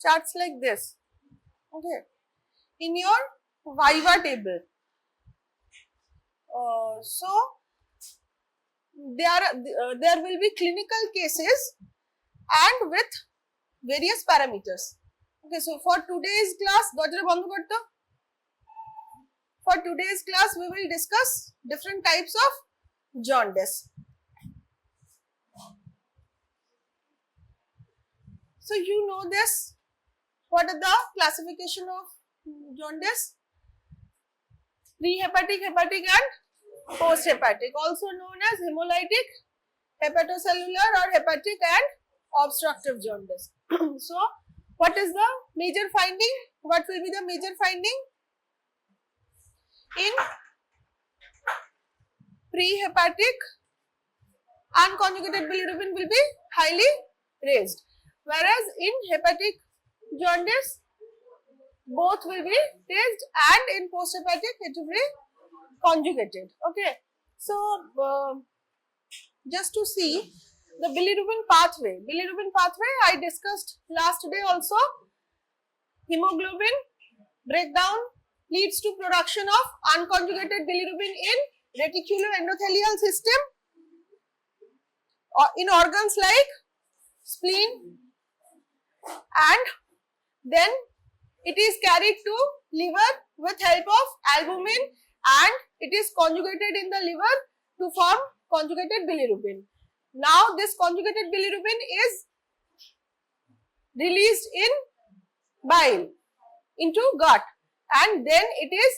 charts like this, okay, in your Viva table. So there will be clinical cases and with various parameters. Okay, so for today's class, for today's class we will discuss different types of jaundice. So you know this, what are the classification of jaundice? Pre-hepatic, hepatic and post-hepatic, also known as hemolytic, hepatocellular or hepatic and obstructive jaundice. So what is the major finding? What will be the major finding? In pre-hepatic, unconjugated bilirubin will be highly raised, whereas in hepatic jaundice both will be raised, and in post-hepatic it will be conjugated. Okay, so just to see the bilirubin pathway. Bilirubin pathway I discussed last day also. Hemoglobin breakdown leads to production of unconjugated bilirubin in reticuloendothelial system, or in organs like spleen, and then it is carried to liver with help of albumin, and it is conjugated in the liver to form conjugated bilirubin. Now this conjugated bilirubin is released in bile into gut, and then it is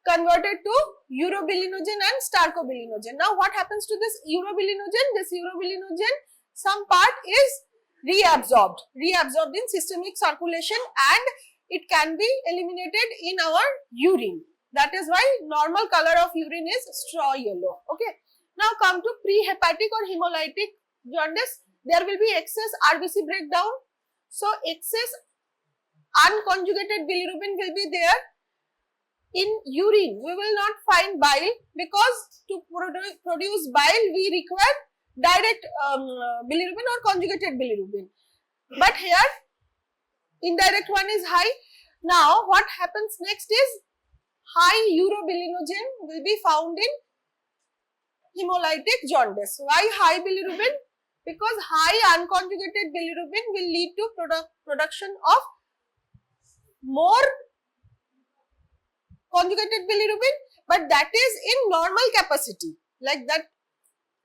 converted to urobilinogen and stercobilinogen. Now what happens to this urobilinogen? This urobilinogen, some part is reabsorbed in systemic circulation, and it can be eliminated in our urine. That is why normal color of urine is straw yellow. Okay. Now come to pre-hepatic or hemolytic jaundice. There will be excess RBC breakdown. So excess unconjugated bilirubin will be there. In urine we will not find bile, because to produce bile we require direct bilirubin or conjugated bilirubin. But here indirect one is high. Now what happens next is high urobilinogen will be found in hemolytic jaundice. Why high bilirubin? Because high unconjugated bilirubin will lead to production of more conjugated bilirubin, but that is in normal capacity. Like that,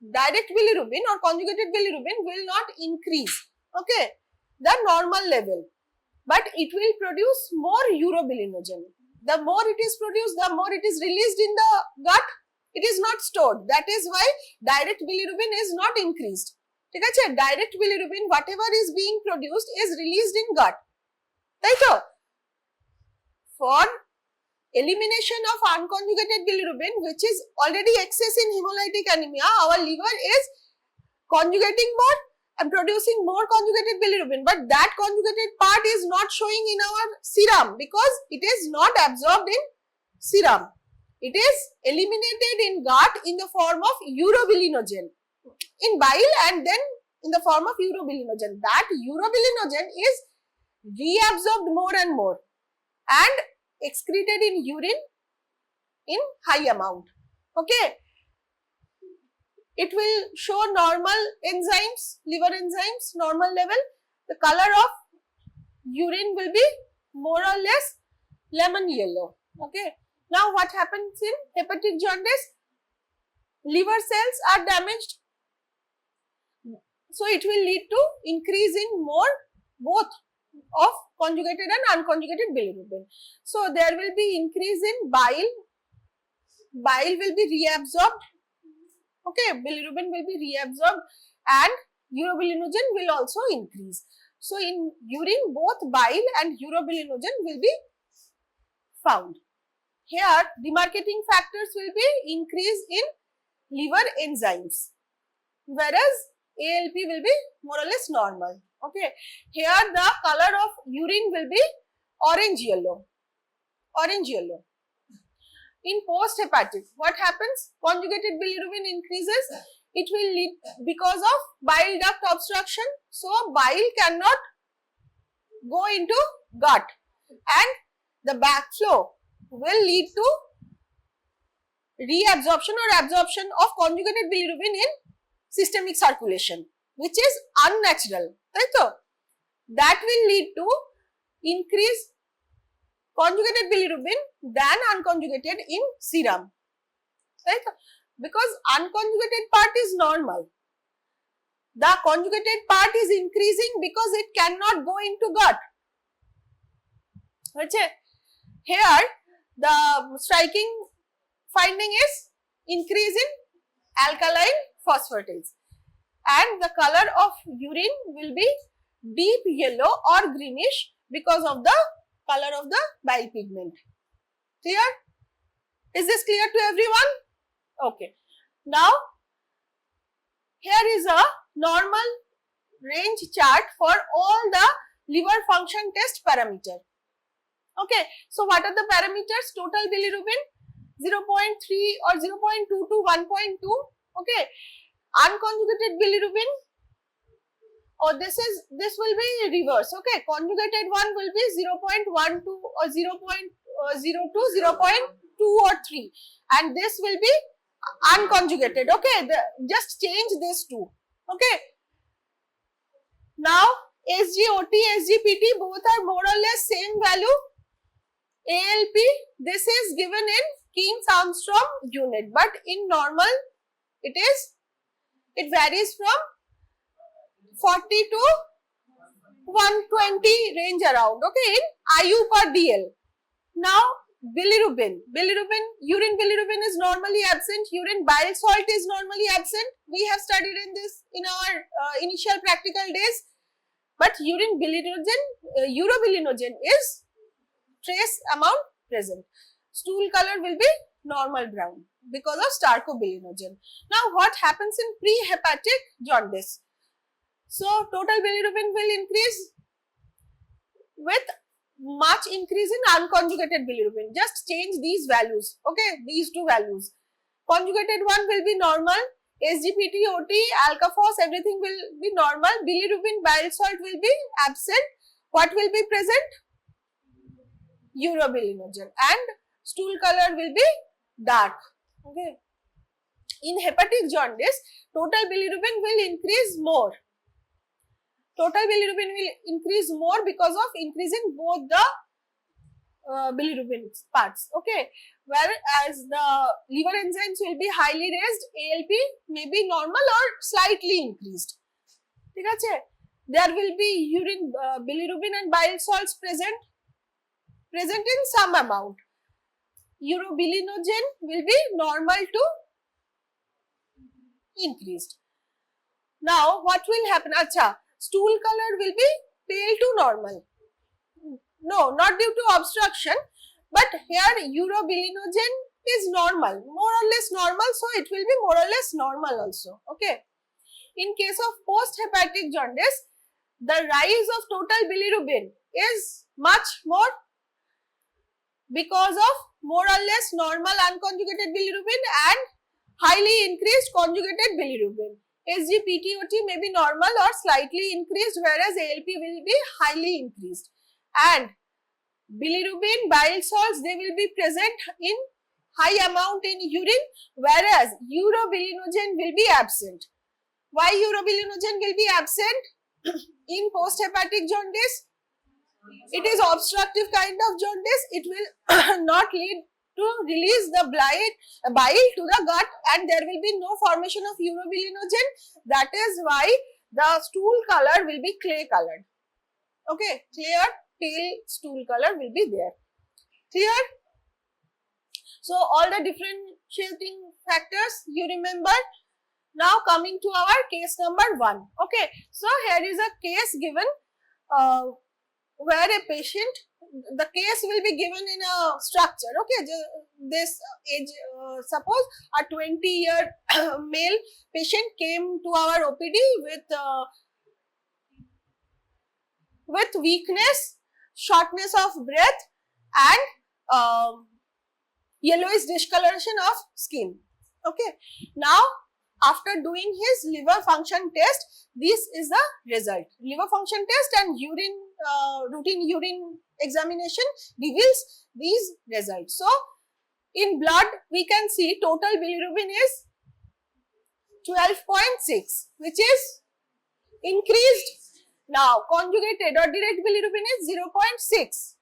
direct bilirubin or conjugated bilirubin will not increase, okay, the normal level, but it will produce more urobilinogen. The more it is produced, the more it is released in the gut. It is not stored. That is why direct bilirubin is not increased. Direct bilirubin, whatever is being produced, is released in gut. Right? For elimination of unconjugated bilirubin, which is already excess in hemolytic anemia, our liver is conjugating more and producing more conjugated bilirubin, but that conjugated part is not showing in our serum because it is not absorbed in serum. It is eliminated in gut in the form of urobilinogen, in bile, and then in the form of urobilinogen. That urobilinogen is reabsorbed more and more and excreted in urine in high amount. Okay. It will show normal enzymes, liver enzymes, normal level. The color of urine will be more or less lemon yellow. Okay. Now what happens in hepatic jaundice? Liver cells are damaged. So it will lead to increase in more both of conjugated and unconjugated bilirubin. So there will be increase in bile. Bile will be reabsorbed. Okay, bilirubin will be reabsorbed and urobilinogen will also increase. So in urine, both bile and urobilinogen will be found. Here demarcating factors will be increase in liver enzymes, whereas ALP will be more or less normal. Okay, here the color of urine will be orange yellow. Orange yellow. In post-hepatic, what happens? Conjugated bilirubin increases. It will lead because of bile duct obstruction. So bile cannot go into gut, and the backflow will lead to reabsorption or absorption of conjugated bilirubin in systemic circulation, which is unnatural, right? That will lead to increase conjugated bilirubin than unconjugated in serum, right? Because unconjugated part is normal. The conjugated part is increasing because it cannot go into gut. Okay. Here, the striking finding is increase in alkaline phosphatase, and the color of urine will be deep yellow or greenish because of the color of the bile pigment. Clear? Is this clear to everyone? Okay. Now, here is a normal range chart for all the liver function test parameter. Okay. So, what are the parameters? Total bilirubin 0.3 or 0.2 to 1.2. Okay. Unconjugated bilirubin, or this will be reverse. Okay. Conjugated one will be 0.12 or 0.02, 0.2 or 3, and this will be unconjugated. Okay. Just change this two. Okay. Now, SGOT, SGPT both are more or less same value. ALP, this is given in King's-Armstrong unit, but in normal it varies from 40 to 120 range around, okay, in IU per DL. Now, bilirubin, urine bilirubin is normally absent, urine bile salt is normally absent. We have studied in this in our initial practical days, but urine bilirubin, urobilinogen is trace amount present. Stool color will be normal brown because of starcobilinogen. Now, what happens in pre-hepatic jaundice? So, total bilirubin will increase with much increase in unconjugated bilirubin. Just change these values, okay, these two values. Conjugated one will be normal, SGPT, OT, alka-phos, everything will be normal. Bilirubin, bile salt will be absent. What will be present? Urobilinogen, and stool color will be dark. Okay. In hepatic jaundice, total bilirubin will increase more. Total bilirubin will increase more because of increasing both the bilirubin parts. Okay. Whereas the liver enzymes will be highly raised, ALP may be normal or slightly increased. There will be urine, bilirubin and bile salts present in some amount. Urobilinogen will be normal to increased. Now, what will happen? Acha, stool color will be pale to normal. No, not due to obstruction, but here urobilinogen is normal, more or less normal, so it will be more or less normal also. Okay. In case of post-hepatic jaundice, the rise of total bilirubin is much more because of more or less normal unconjugated bilirubin and highly increased conjugated bilirubin. SGPTOT may be normal or slightly increased, whereas ALP will be highly increased. And bilirubin, bile salts, they will be present in high amount in urine, whereas urobilinogen will be absent. Why urobilinogen will be absent in post-hepatic jaundice? It is obstructive kind of jaundice. It will not lead to release the bile to the gut, and there will be no formation of urobilinogen. That is why the stool color will be clay colored. Okay, clear pale stool color will be there. Clear? So, all the differentiating factors you remember. Now, coming to our case number 1. Okay, so here is a case given where a patient, the case will be given in a structure. Okay, this age, suppose a 20-year male patient came to our OPD with weakness, shortness of breath, and yellowish discoloration of skin. Okay, now after doing his liver function test, this is the result. Liver function test and urine routine urine examination reveals these results. So, in blood, we can see total bilirubin is 12.6, which is increased. Now, conjugated or direct bilirubin is 0.6,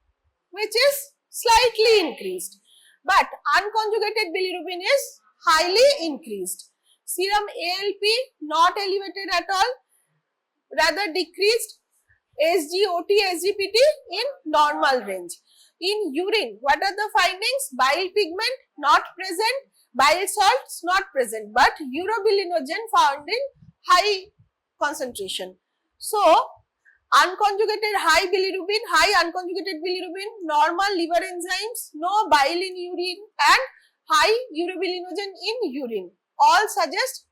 which is slightly increased. But unconjugated bilirubin is highly increased. Serum ALP not elevated at all, rather decreased. SGOT, SGPT in normal range. In urine, what are the findings? Bile pigment not present, bile salts not present, but urobilinogen found in high concentration. So, unconjugated high bilirubin, high unconjugated bilirubin, normal liver enzymes, no bile in urine and high urobilinogen in urine. All suggest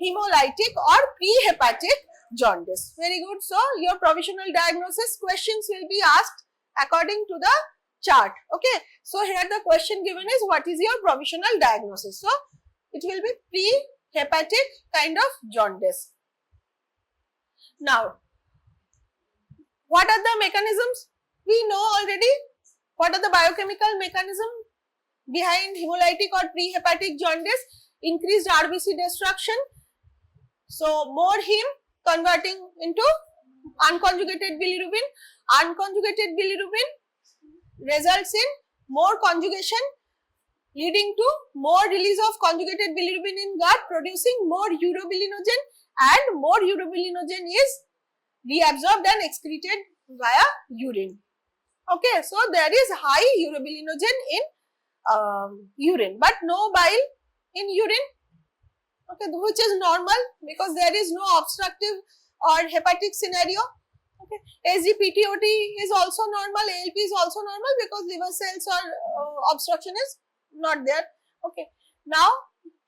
hemolytic or prehepatic jaundice. Very good. So, your provisional diagnosis questions will be asked according to the chart. Okay. So, here the question given is what is your provisional diagnosis? So, it will be prehepatic kind of jaundice. Now, what are the mechanisms? We know already. What are the biochemical mechanism behind hemolytic or prehepatic jaundice? Increased RBC destruction. So, more heme converting into unconjugated bilirubin. Unconjugated bilirubin results in more conjugation, leading to more release of conjugated bilirubin in gut, producing more urobilinogen, and more urobilinogen is reabsorbed and excreted via urine. Okay, so there is high urobilinogen in urine, but no bile in urine. Okay, which is normal because there is no obstructive or hepatic scenario. Okay, SGPTOT is also normal, ALP is also normal because liver cells or obstruction is not there. Okay, now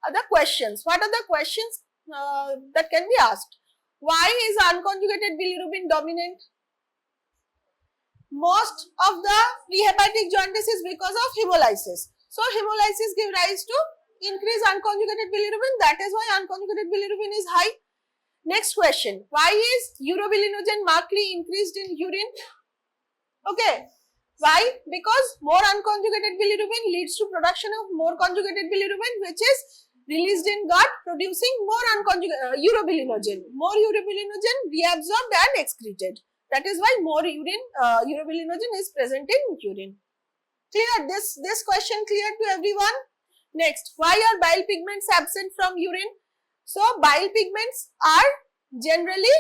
other questions. What are the questions that can be asked? Why is unconjugated bilirubin dominant? Most of the prehepatic jaundice is because of hemolysis. So, hemolysis gives rise to increased unconjugated bilirubin. That is why unconjugated bilirubin is high. Next question. Why is urobilinogen markedly increased in urine? Okay. Why? Because more unconjugated bilirubin leads to production of more conjugated bilirubin, which is released in gut, producing more unconjugated urobilinogen. More urobilinogen reabsorbed and excreted. That is why more urine urobilinogen is present in urine. Clear? This question clear to everyone? Next, why are bile pigments absent from urine? So, bile pigments are generally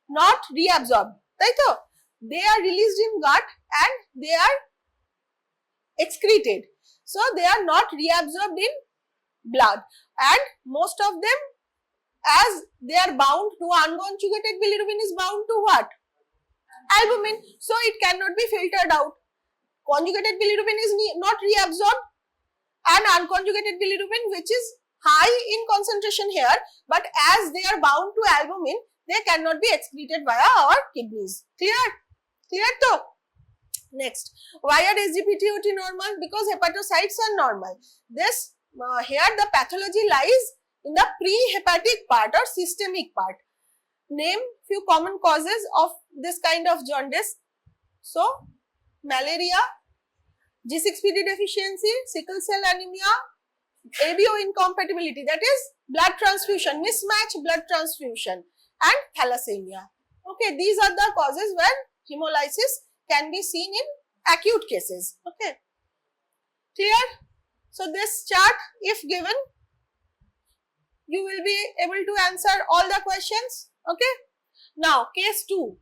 not reabsorbed, right? They are released in gut and they are excreted. So, they are not reabsorbed in blood, and most of them, as they are bound to unconjugated bilirubin is bound to what? Albumin. So, it cannot be filtered out. Conjugated bilirubin is not reabsorbed, and unconjugated bilirubin, which is high in concentration here, but as they are bound to albumin, they cannot be excreted via our kidneys. Clear? Clear though? Next, why are SGPTOT normal? Because hepatocytes are normal. This here the pathology lies in the prehepatic part or systemic part. Name few common causes of this kind of jaundice. So, malaria, G6PD deficiency, sickle cell anemia, ABO incompatibility, that is blood transfusion, mismatch blood transfusion, and thalassemia. Okay, these are the causes where hemolysis can be seen in acute cases. Okay, clear? So, this chart if given, you will be able to answer all the questions. Okay, now case 2.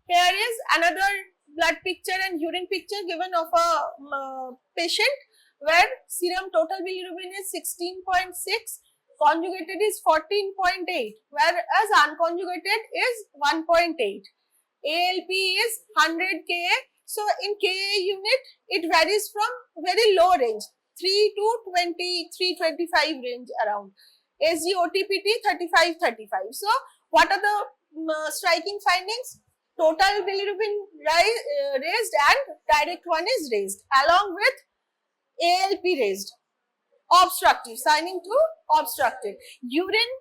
Here is another blood picture and urine picture given of a patient where serum total bilirubin is 16.6, conjugated is 14.8, whereas unconjugated is 1.8. ALP is 100 Ka. So, in Ka unit, it varies from very low range, 3 to 20, 325 range around. SGOTPT 35. So, what are the striking findings? Total bilirubin raised and direct one is raised along with ALP raised. Obstructive, signing to obstructive. Urine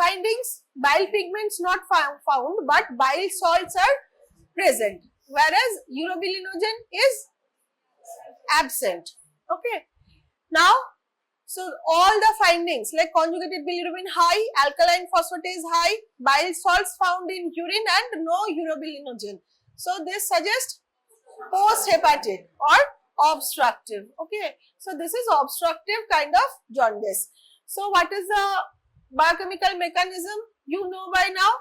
findings, bile pigments not found, but bile salts are present, whereas urobilinogen is absent. Okay, now so all the findings like conjugated bilirubin high, alkaline phosphatase high, bile salts found in urine, and no urobilinogen. So this suggests post-hepatic or obstructive. Okay, so this is obstructive kind of jaundice. So what is the biochemical mechanism? You know by now.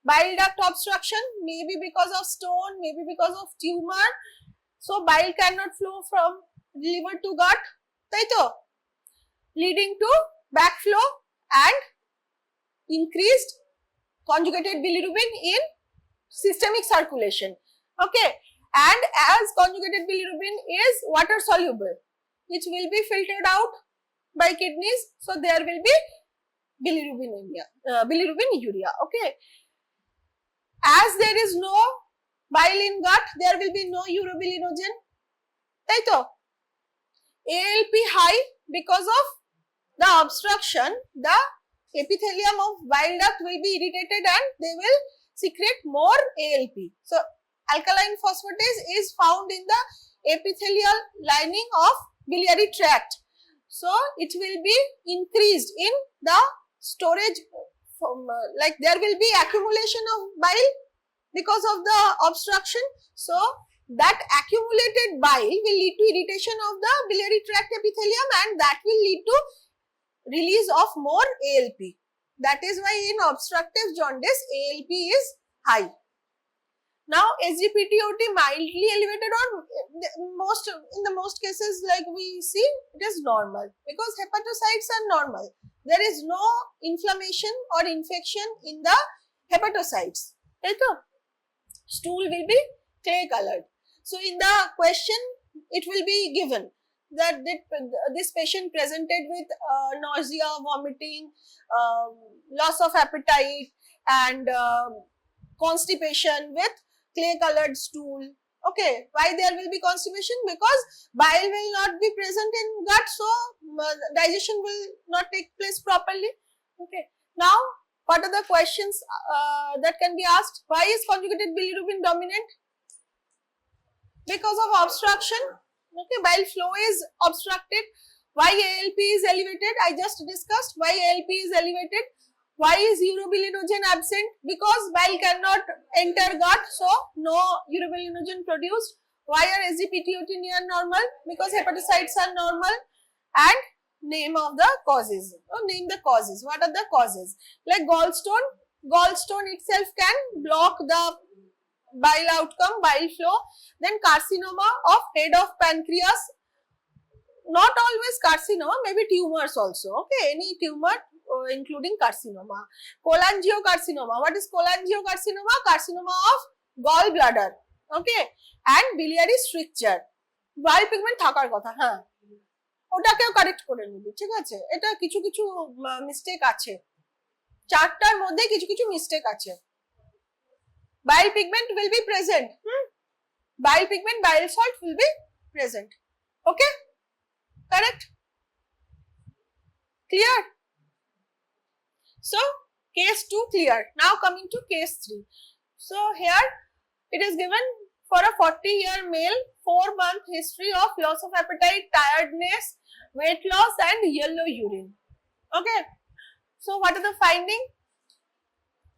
Bile duct obstruction, maybe because of stone, maybe because of tumor. So bile cannot flow from liver to gut, taito, leading to backflow and increased conjugated bilirubin in systemic circulation. Okay, and as conjugated bilirubin is water soluble, which will be filtered out by kidneys, so there will be bilirubinuria. Okay, as there is no bile in gut, there will be no urobilinogen, taito. ALP high because of the obstruction, the epithelium of bile duct will be irritated and they will secrete more ALP. So alkaline phosphatase is found in the epithelial lining of biliary tract. So it will be increased in the storage, like there will be accumulation of bile because of the obstruction. So that accumulated bile will lead to irritation of the biliary tract epithelium, and that will lead to release of more ALP. That is why in obstructive jaundice ALP is high. Now SGPTOT mildly elevated, or in the most cases like we see it is normal because hepatocytes are normal. There is no inflammation or infection in the hepatocytes. Right? Stool will be clay colored. So in the question it will be given that this patient presented with nausea, vomiting, loss of appetite, and constipation with clay colored stool. Okay, why there will be constipation? Because bile will not be present in gut, so digestion will not take place properly. Okay, now what are the questions that can be asked? Why is conjugated bilirubin dominant? Because of obstruction. Okay, bile flow is obstructed. Why ALP is elevated? I just discussed why ALP is elevated. Why is urobilinogen absent? Because bile cannot enter gut, so no urobilinogen produced. Why are SGPTOT near normal? Because hepatocytes are normal. And name of the causes. Name the causes. What are the causes? Like gallstone. Gallstone itself can block the bile outcome, bile flow. Then carcinoma of head of pancreas. Not always carcinoma, maybe tumors also. Okay, any tumor including carcinoma. Cholangiocarcinoma. What is cholangiocarcinoma? Carcinoma of gallbladder. Okay, and biliary stricture. Bile pigment থাকার কথা, হ্যাঁ ওটাকেও correct করে নিবি, ঠিক আছে? এটা কিছু কিছু মিস্টেক আছে, চারটার মধ্যে কিছু কিছু মিস্টেক আছে। Bile pigment will be present. Bile pigment, bile salt will be present. Okay, correct? Clear? So case 2 clear. Now coming to case 3. So here it is given for a 40-year male, 4-month history of loss of appetite, tiredness, weight loss, and yellow urine. Okay, so what are the findings?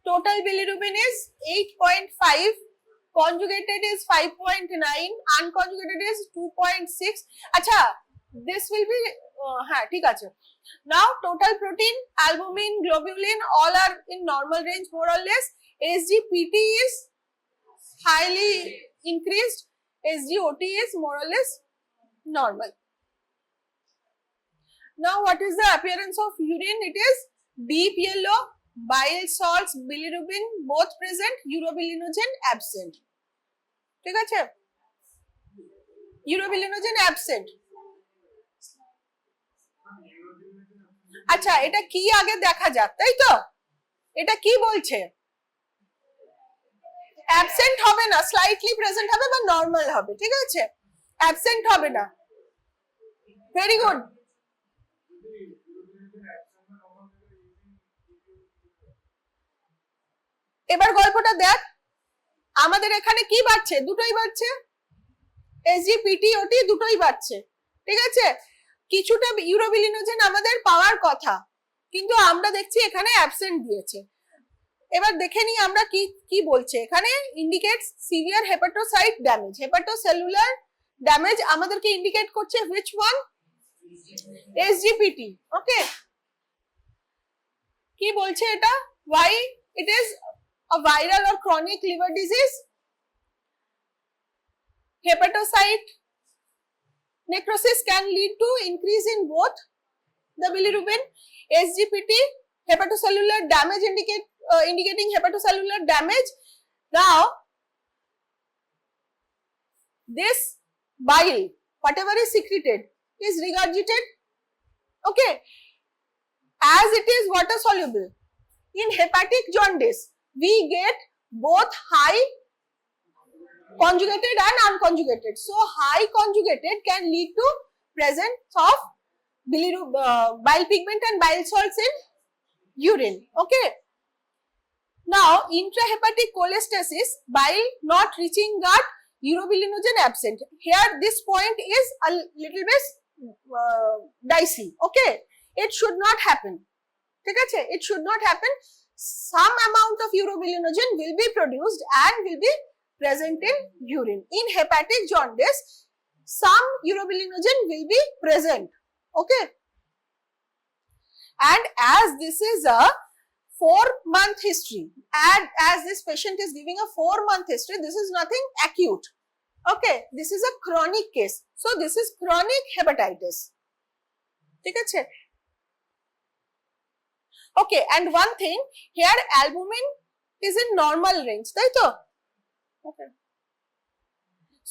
Total bilirubin is 8.5, conjugated is 5.9, unconjugated is 2.6. Acha, this will be ঠিক আছে. Now total protein, albumin, globulin all are in normal range more or less. SGPT is highly increased, SGOT is more or less normal. Now what is the appearance of urine? It is deep yellow, bile salts, bilirubin both present, urobilinogen absent. ঠিক আছে, urobilinogen absent. আচ্ছা, এটা কি আগে দেখা যাক, তাই তো? এটা কি বলছে? অ্যাবসেন্ট হবে না, স্লাইটলি প্রেজেন্ট হবে বা নরমাল হবে, ঠিক আছে? অ্যাবসেন্ট হবে না। Very good. এবার গল্পটা দেখ, আমাদের এখানে কি বাড়ছে, দুটোই বাড়ছে, এসজিপিটি ওটি দুটোই বাড়ছে, ঠিক আছে। কিছুটা ইউরোবিলিনোজেন আমাদের পাওয়ার কথা, কিন্তু আমরা দেখছি এখানে অ্যাবসেন্ট দিয়েছে। এবার দেখে নিই আমরা কি কি বলছে এখানে, indicates severe hepatocyte damage, hepatocellular damage আমাদেরকে ইন্ডিকেট করছে হুইচ ওয়ান, এসজিপিটি। ওকে, কি বলছে এটা, why it is a viral or chronic liver disease, hepatocyte necrosis can lead to increase in both the bilirubin, SGPT, hepatocellular damage indicating hepatocellular damage. Now this bile, whatever is secreted, is regurgitated, okay, as it is water soluble. In hepatic jaundice we get both high conjugated and unconjugated, so high conjugated can lead to presence of bile pigment and bile salts in urine. Okay, now intrahepatic cholestasis, bile not reaching gut, urobilinogen absent. Here this point is a little bit dicey. Okay, it should not happen, ঠিক আছে, it should not happen. Some amount of urobilinogen will be produced and will be present in urine. In hepatic jaundice some urobilinogen will be present, okay, and as this is a 4-month history, and as this patient is giving a 4-month history, this is nothing acute, okay, this is a chronic case, so this is chronic hepatitis, ঠিক আছে। Okay, and one thing here, albumin is in normal range, তাই তো, okay,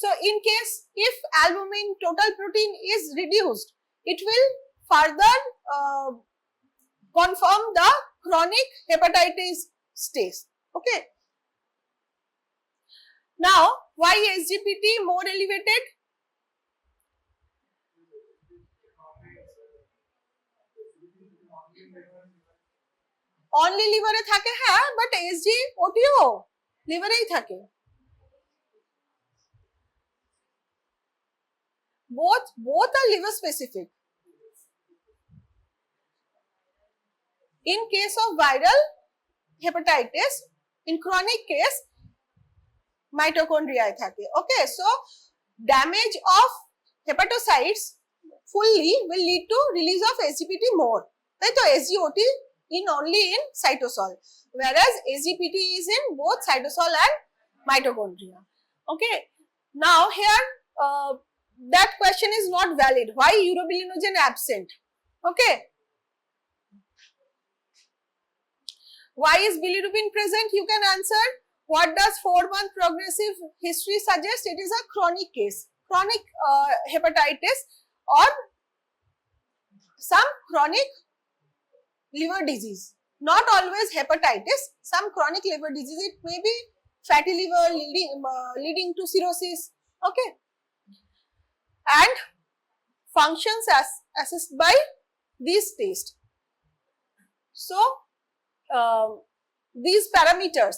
so in case if albumin total protein is reduced, it will further confirm the chronic hepatitis stage, okay. Now why SGPT more elevated, only লিভারে থাকে, হ্যাঁ, but SG OTO লিভারেই থাকে, both are liver specific. In case of viral hepatitis, in chronic case mitochondria থাকে, okay, so damage of hepatocytes fully will lead to release of SGPT more, তাই তো, SGOT in only in cytosol, whereas SGPT is in both cytosol and mitochondria, okay. Now here that question is not valid, why urobilinogen absent, okay, why is bilirubin present, you can answer. What does 4-month progressive history suggest, it is a chronic case, chronic hepatitis or some chronic liver disease, not always hepatitis, some chronic liver disease, it may be fatty liver leading to cirrhosis, okay, and functions as assessed by these tests. So these parameters,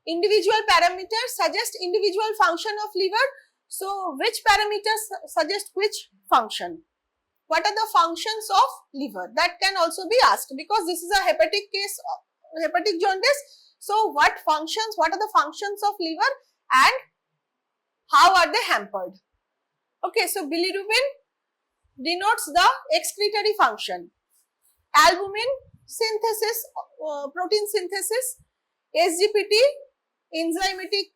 individual parameters suggest individual function of liver, so which parameters suggest which function, what are the functions of liver, that can also be asked, because this is a hepatic case, hepatic jaundice, so what are the functions of liver and how are they hampered, okay. So bilirubin denotes the excretory function, albumin synthesis, protein synthesis, SGPT enzymatic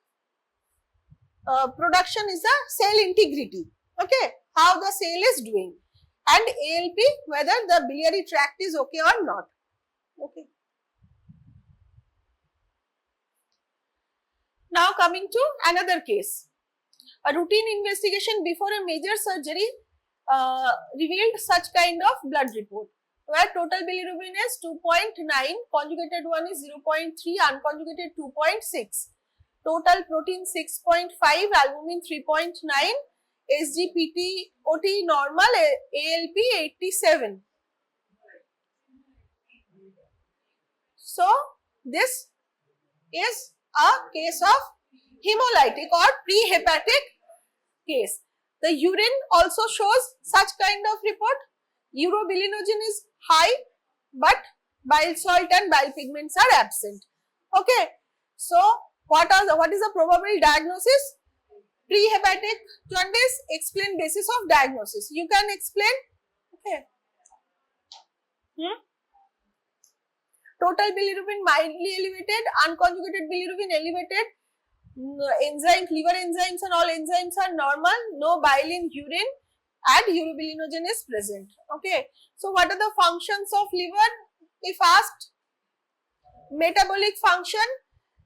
production is the cell integrity, okay, how the cell is doing, and ALP whether the biliary tract is okay or not, okay. Now coming to another case, a routine investigation before a major surgery revealed such kind of blood report, where total bilirubin is 2.9, conjugated one is 0.3, unconjugated 2.6, total protein 6.5, albumin 3.9, SGPT OT normal, ALP 87. So this is a case of hemolytic or prehepatic case. The urine also shows such kind of report. Urobilinogen is high, but bile salt and bile pigments are absent. Okay. So, what is the probable diagnosis? Prehepatic jaundice, explain basis of diagnosis. You can explain. Okay. Total bilirubin mildly elevated, unconjugated bilirubin elevated, enzymes, liver enzymes and all enzymes are normal, no bile in urine and urobilinogen is present. Okay. So, what are the functions of liver? If asked, metabolic function,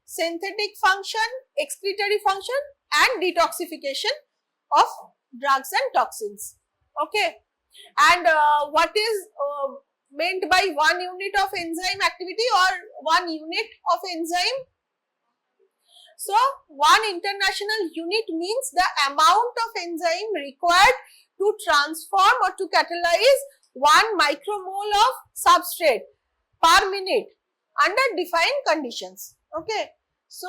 synthetic function, excretory function and detoxification of drugs and toxins. Okay. And what is meant by 1 unit of enzyme activity or 1 unit of enzyme? So, 1 international unit means the amount of enzyme required to transform or to catalyze 1 micromole of substrate per minute under defined conditions. Okay. So,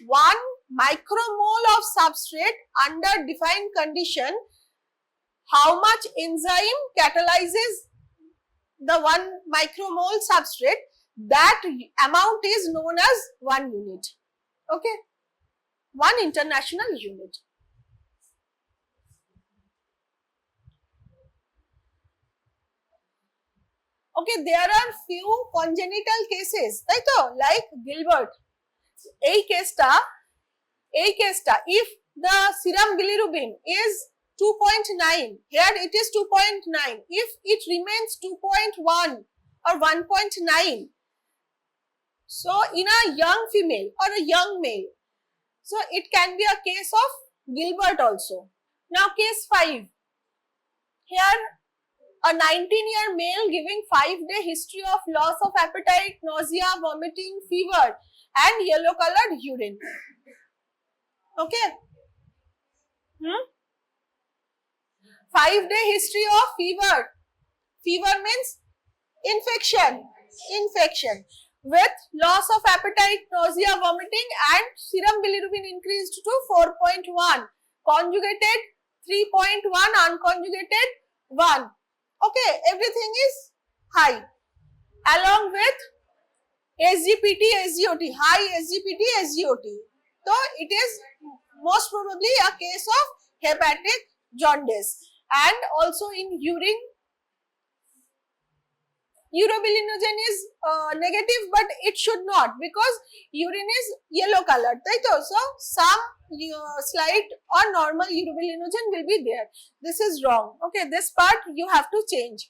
1 micromole of substrate under defined condition, how much enzyme catalyzes the 1 micromole substrate, that amount is known as 1 unit. Okay. 1 international unit. Okay, there are few congenital cases, right? Like Gilbert. A case if the serum bilirubin is 2.9, here it is 2.9. If it remains 2.1 or 1.9, so in a young female or a young male, so it can be a case of Gilbert also. Now case 5, here a 19-year male giving 5-day history of loss of appetite, nausea, vomiting, fever and yellow colored urine. Okay. 5-day history of fever. Fever means infection with loss of appetite, nausea, vomiting and serum bilirubin increased to 4.1, conjugated 3.1, unconjugated 1. Okay, everything is high along with SGPT, SGOT, high SGPT, SGOT. So, it is most probably a case of hepatic jaundice. And also in urine, urobilinogen is negative, but it should not, because urine is yellow colored, right? So, some slight or normal urobilinogen will be there. This is wrong. Okay, this part you have to change.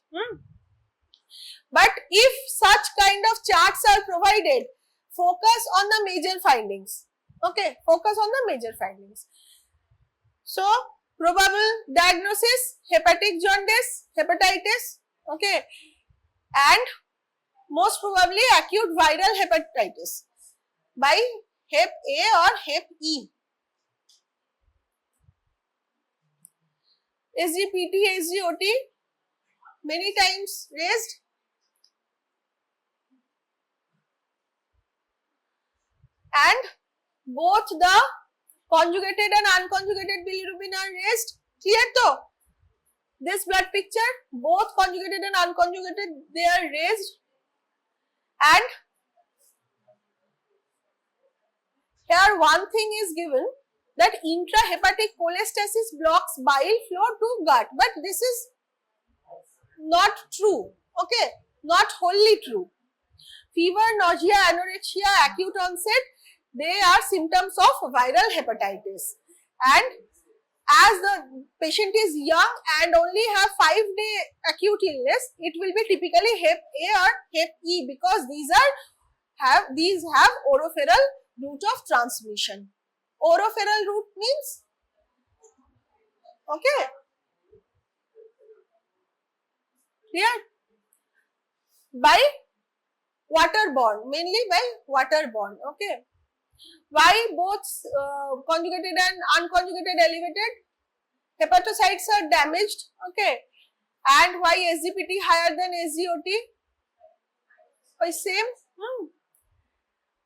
But if such kind of charts are provided, focus on the major findings. Okay, focus on the major findings. So, probable diagnosis, hepatic jaundice, hepatitis, okay, and most probably acute viral hepatitis by Hep A or Hep E. SGPT, SGOT, many times raised. And both the conjugated and unconjugated bilirubin are raised. Clear though? This blood picture, both conjugated and unconjugated, they are raised. And here one thing is given, that intrahepatic cholestasis blocks bile flow to gut, but this is not true. Okay, not wholly true. Fever, nausea, anorexia, acute onset, they are symptoms of viral hepatitis. And as the patient is young and only have 5-day acute illness, it will be typically Hep A or Hep E, because these have oropharyngeal route of transmission. Oropharyngeal route means, okay, clear? By waterborne, mainly by waterborne. Okay. Why both conjugated and unconjugated elevated? Hepatocytes are damaged. Okay. And why SGPT higher than SGOT? Why same?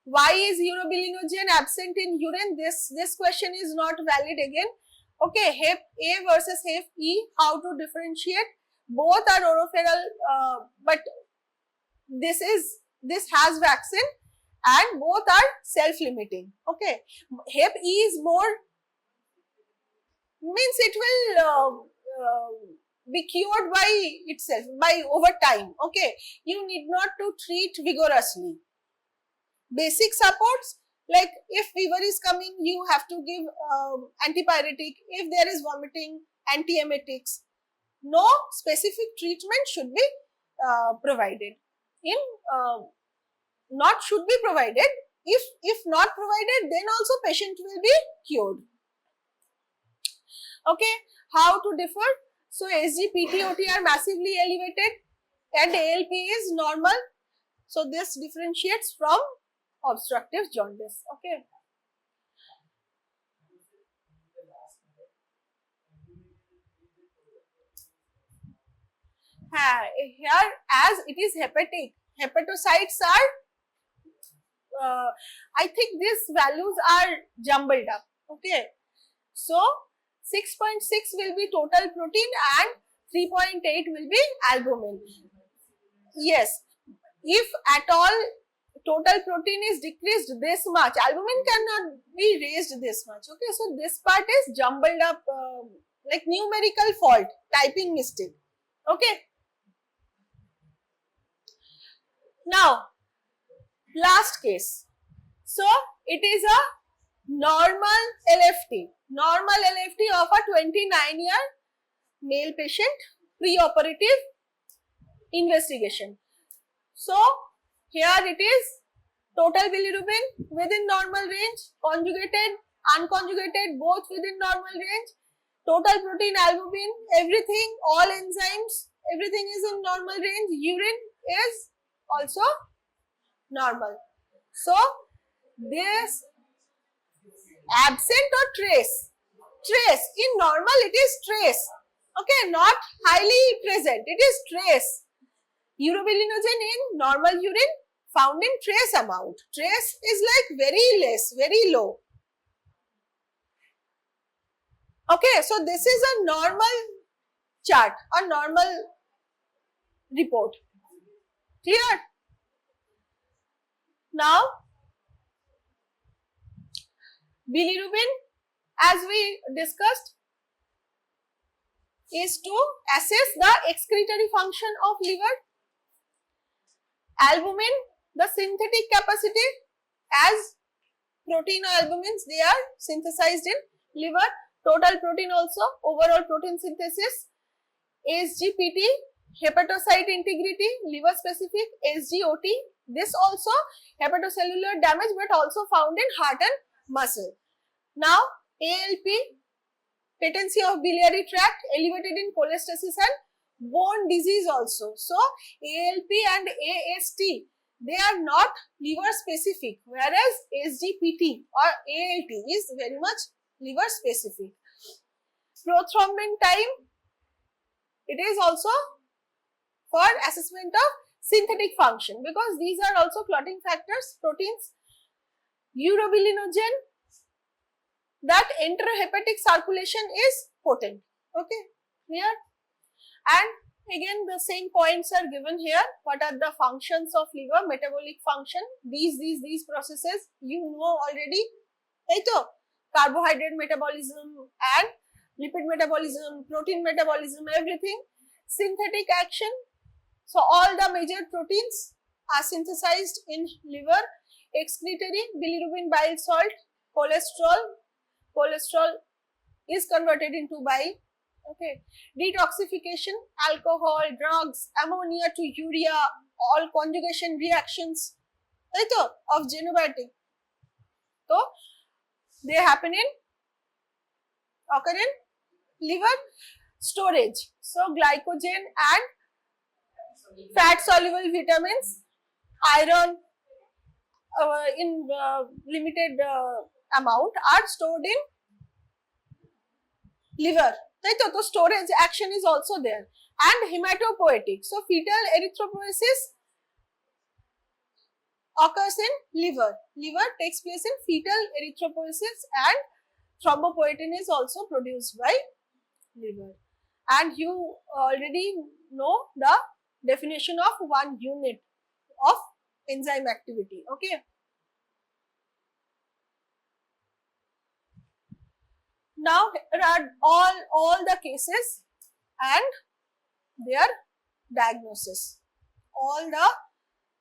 Why is urobilinogen absent in urine? This question is not valid again. Okay, Hep A versus Hep E, how to differentiate? Both are oropharyngeal, but this has vaccine and both are self-limiting. Okay, Hep E is more, means it will be cured by itself, by over time. Okay, you need not to treat vigorously. Basic supports, like if fever is coming, you have to give antipyretic. If there is vomiting, antiemetics. No specific treatment should be provided. In not should be provided. If not provided, then also patient will be cured. Okay, how to differ? So SGPT-OT are massively elevated and ALP is normal. So this differentiates from obstructive jaundice. Okay. Here, as it is hepatic, hepatocytes are, I think these values are jumbled up. Okay. So 6.6 will be total protein and 3.8 will be albumin. Yes, if at all total protein is decreased this much, albumin cannot be raised this much. Okay, so this part is jumbled up, like numerical fault, typing mistake. Okay. Now, last case. So, it is a normal LFT of a 29-year male patient, pre-operative investigation. So, here it is total bilirubin within normal range, conjugated, unconjugated, both within normal range, total protein, albumin, everything, all enzymes, everything is in normal range, urine is also normal. So, this absent or trace? Trace. In normal it is trace. Okay, not highly present. It is trace. Urobilinogen in normal urine found in trace amount. Trace is like very less, very low. Okay, so this is a normal chart, a normal report. Clear? Now, bilirubin, as we discussed, is to assess the excretory function of liver. Albumin, the synthetic capacity, as protein or albumins, they are synthesized in liver. Total protein also, overall protein synthesis. SGPT, hepatocyte integrity, liver specific. SGOT, this also hepatocellular damage but also found in heart and muscle. Now, ALP, patency of biliary tract, elevated in cholestasis and bone disease also. So, ALP and AST, they are not liver specific, whereas SGPT or ALT is very much liver specific. Prothrombin time, it is also for assessment of synthetic function, because these are also clotting factors, proteins. Urobilinogen, that intrahepatic circulation is potent. Okay, clear? And again the same points are given here. What are the functions of liver? Metabolic function, these processes you know already, right? Carbohydrate metabolism and lipid metabolism, protein metabolism, everything. Synthetic action, so all the major proteins are synthesized in liver. Excretory, bilirubin, bile salt, cholesterol is converted into bile. Okay, detoxification, alcohol, drugs, ammonia to urea, all conjugation reactions, right, of xenobiotic. So they happen in, occur in liver. Storage, so glycogen and fat soluble vitamins, iron in limited amount are stored in liver, right? So storage action is also there. And hematopoietic, so fetal erythropoiesis occurs in liver. Liver takes place in fetal erythropoiesis, and thrombopoietin is also produced by liver. And you already know the definition of one unit of enzyme activity. Okay. Now here are all the cases and their diagnosis. All the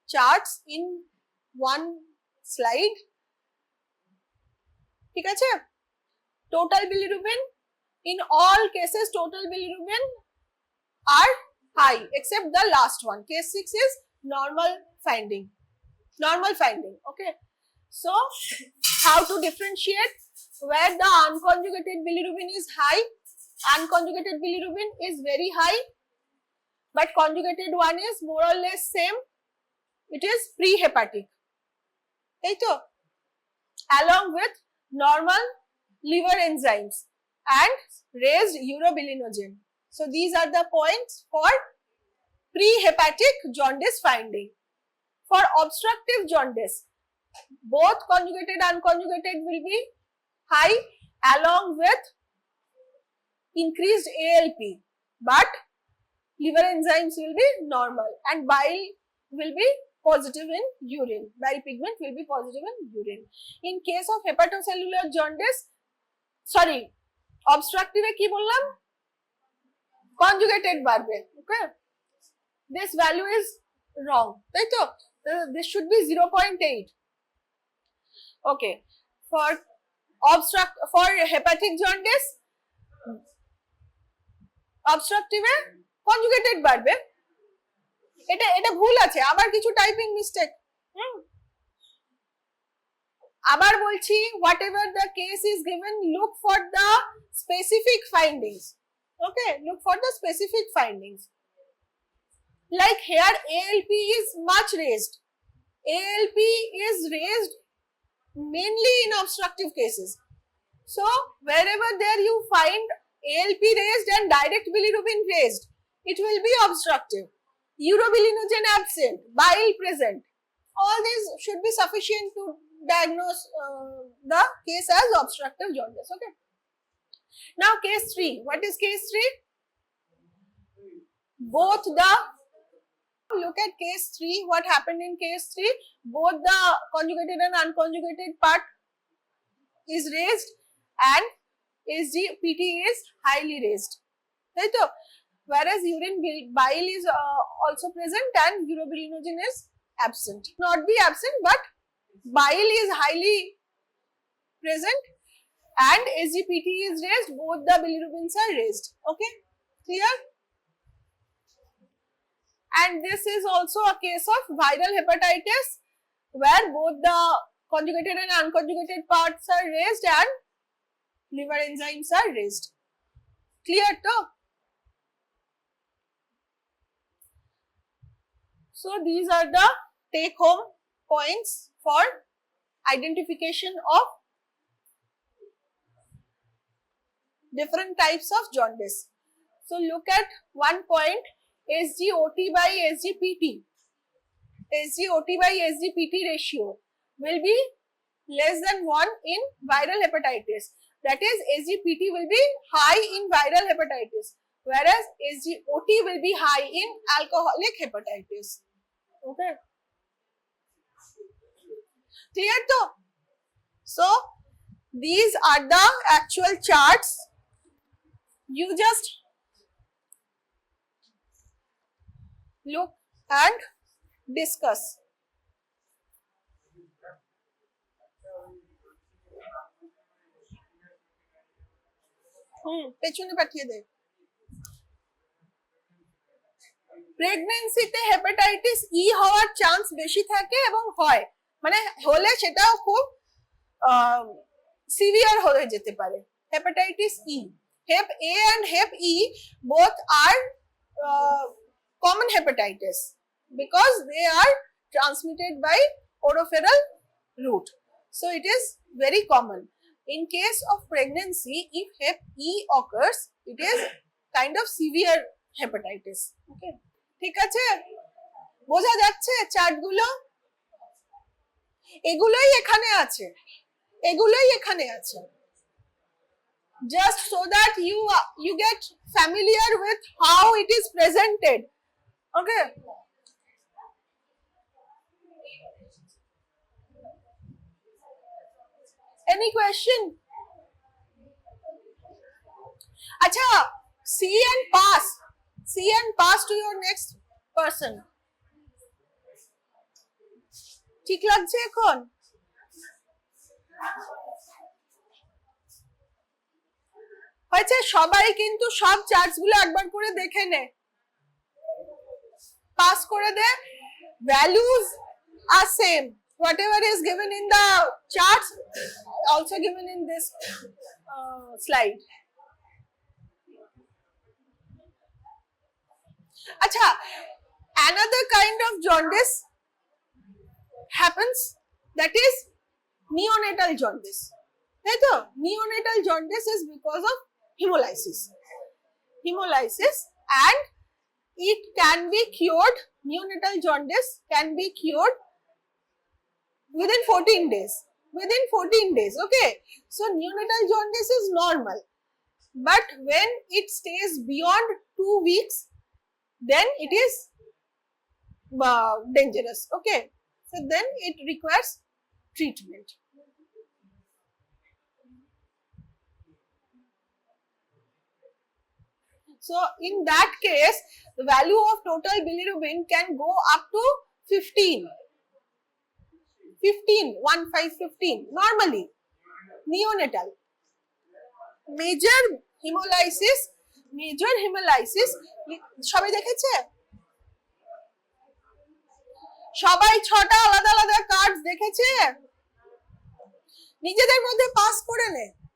charts in one slide. ঠিক আছে? Total bilirubin, in all cases total bilirubin are high except the last one. Case 6 is normal finding. Okay. So how to differentiate where the unconjugated bilirubin is high? Unconjugated bilirubin is very high, but conjugated one is more or less same. It is pre-hepatic. Along with normal liver enzymes and raised urobilinogen. So these are the points for pre-hepatic jaundice finding. For obstructive jaundice, both conjugated and unconjugated will be high along with increased ALP, but liver enzymes will be normal and bile will be positive in urine. Bile pigment will be positive in urine. In case of hepatocellular jaundice, sorry, obstructive ki bollam? Conjugated barbe. Okay. This value is wrong. Right? This should be 0.8. Okay. For hepatic jaundice, obstructive conjugated barbe. এটা ভুল আছে, আবার কিছু typing mistake. আবার বলছি, whatever the case is given, look for the specific findings. Okay, look for the specific findings. Like here, ALP is much raised. ALP is raised mainly in obstructive cases. So wherever there you find ALP raised and direct bilirubin raised, it will be obstructive. Urobilinogen absent, bile present. All these should be sufficient to diagnose the case as obstructive jaundice. Okay. Now case 3. What is case 3? Both the, look at case 3. What happened in case 3? Both the conjugated and unconjugated part is raised and SGPT is highly raised. Right? Whereas urine bile is also present and urobilinogen is absent. Not be absent, but bile is highly present and SGPT is raised. Both the bilirubins are raised. Okay, clear? And this is also a case of viral hepatitis where both the conjugated and unconjugated parts are raised and liver enzymes are raised. Clear too? So these are the take home points for identification of different types of jaundice. So look at one point, SGOT by SGPT. SGOT by SGPT ratio will be less than 1 in viral hepatitis. That is, SGPT will be high in viral hepatitis, whereas SGOT will be high in alcoholic hepatitis. Okay. Clear though? So these are the actual charts. You just look and discuss. পেছনে পাঠিয়ে দে। প্রেগন্যান্সিতে hepatitis E হওয়ার chance বেশি থাকে এবং হয়, মানে হলে সেটাও খুব সিভিয়ার হয়ে যেতে পারে। Hepatitis E, hep A and hep E both are common hepatitis because they are transmitted by oropharyngeal route. So it is very common. In case of pregnancy, if hep E occurs, it is kind of severe hepatitis. Okay, ঠিক আছে? বোঝা যাচ্ছে chart গুলো? এগুলোই এখানে আছে, এগুলোই এখানে আছে, just so that you get familiar with how it is presented. Okay, any question? Acha, see and pass to your next person. ঠিক লাগছে এখন? হয়েছে, সবাই কিন্তু সব চার্টস গুলো একবার করে দেখে নে, পাস করে দে, values are same, whatever is given in the charts also given in this slide. Acha, another kind of jaundice happens, that is neonatal jaundice. তাই তো, neonatal jaundice is because of hemolysis, and it can be cured, neonatal jaundice can be cured within 14 days, okay. So neonatal jaundice is normal, but when it stays beyond 2 weeks, then it is dangerous, okay. So then it requires treatment. So in that case, the value of total bilirubin can go up to 15, 15 normally, neonatal. Major hemolysis সবাই দেখেছে, সবাই 6টা আলাদা আলাদা card দেখেছে, নিজেদের মধ্যে pass করে নে,